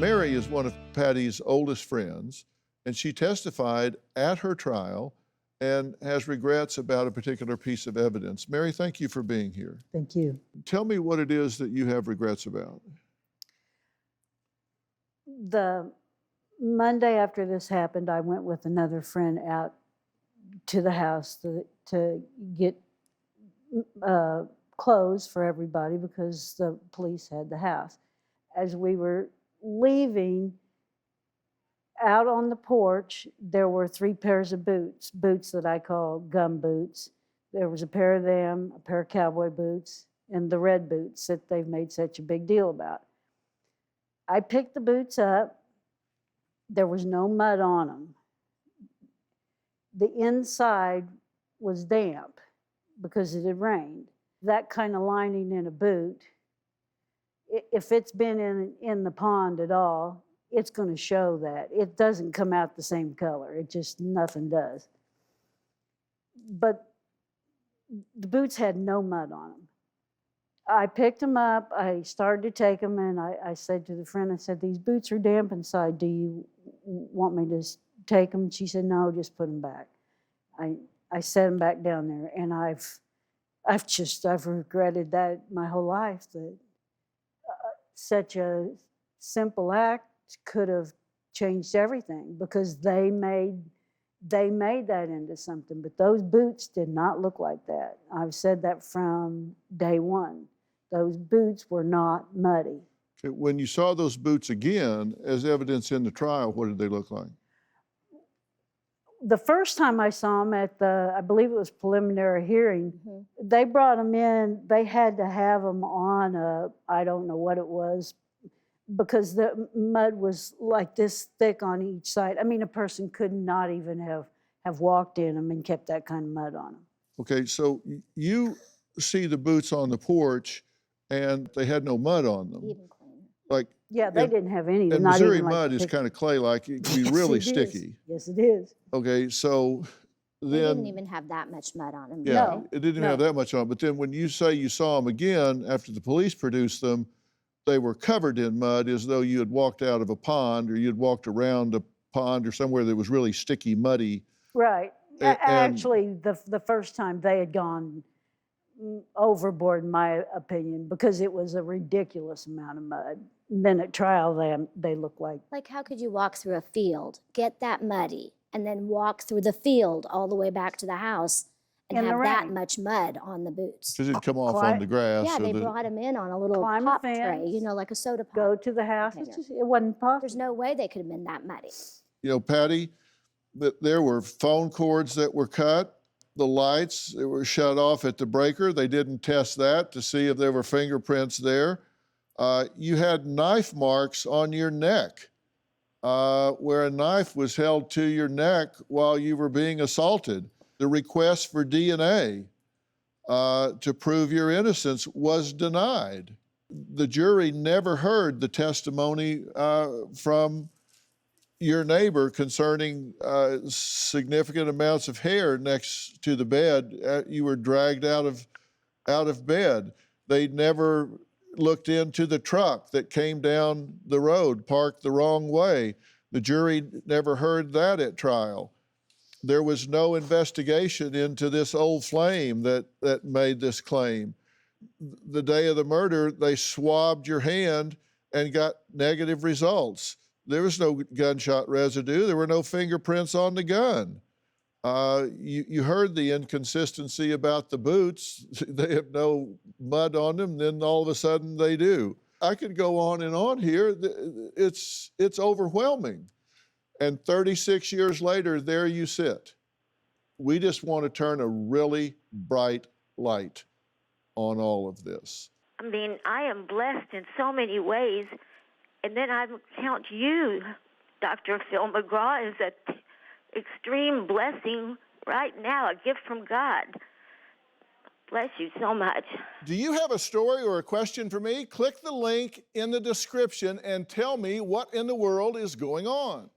Mary is one of Patty's oldest friends, and she testified at her trial and has regrets about a particular piece of evidence. Mary, thank you for being here. Thank you. Tell me what it is that you have regrets about. The Monday after this happened, I went with another friend out to the house to get clothes for everybody because the police had the house. As we were leaving, out on the porch, there were 3 pairs of boots that I call gum boots. There was a pair of them, a pair of cowboy boots, and the red boots that they've made such a big deal about. I picked the boots up. There was no mud on them. The inside was damp because it had rained. That kind of lining in a boot, if it's been in the pond at all, it's going to show that. It doesn't come out the same color. It just, nothing does. But the boots had no mud on them. I picked them up. I started to take them, and I said to the friend, I said, these boots are damp inside. Do you want me to take them? She said, no, just put them back. I set them back down there, and I've regretted that my whole life, that such a simple act could have changed everything, because they made that into something. But those boots did not look like that. I've said that from day one. Those boots were not muddy. Okay, when you saw those boots again, as evidence in the trial, what did they look like? The first time I saw them at the, I believe it was preliminary hearing, they brought them in. They had to have them on a, I don't know what it was, because the mud was like this thick on each side. I mean, a person could not even have walked in them and kept that kind of mud on them. Okay, so you see the boots on the porch, and they had no mud on them. Even clean. Like, yeah, they didn't have any. And not Missouri even mud is kind of clay-like. It can be really sticky. Yes, it is. Okay, so then... They didn't even have that much mud on them. Yeah, No, it didn't have that much on. But then when you say you saw them again after the police produced them, they were covered in mud as though you had walked out of a pond, or you'd walked around a pond or somewhere that was really sticky, muddy. Right. And Actually, the first time they had gone overboard, in my opinion, because it was a ridiculous amount of mud. And then at trial, they looked like... Like, how could you walk through a field, get that muddy, and then walk through the field all the way back to the house and have that much mud on the boots? Because it'd come off on the grass. Yeah, they brought them in on a little pop tray, you know, like a soda pop. Go to the house. It wasn't possible. There's no way they could have been that muddy. You know, Patty, there were phone cords that were cut. The lights that were shut off at the breaker, they didn't test that to see if there were fingerprints there. You had knife marks on your neck, where a knife was held to your neck while you were being assaulted. The request for DNA to prove your innocence was denied. The jury never heard the testimony from your neighbor concerning significant amounts of hair next to the bed. You were dragged out of bed. They never looked into the truck that came down the road, parked the wrong way. The jury never heard that at trial. There was no investigation into this old flame that made this claim. The day of the murder, they swabbed your hand and got negative results. There was no gunshot residue. There were no fingerprints on the gun. You heard the inconsistency about the boots. They have no mud on them, then all of a sudden they do. I could go on and on here. It's overwhelming. And 36 years later, there you sit. We just want to turn a really bright light on all of this. I mean, I am blessed in so many ways. And then I count you, Dr. Phil McGraw, as an extreme blessing right now, a gift from God. Bless you so much. Do you have a story or a question for me? Click the link in the description and tell me what in the world is going on.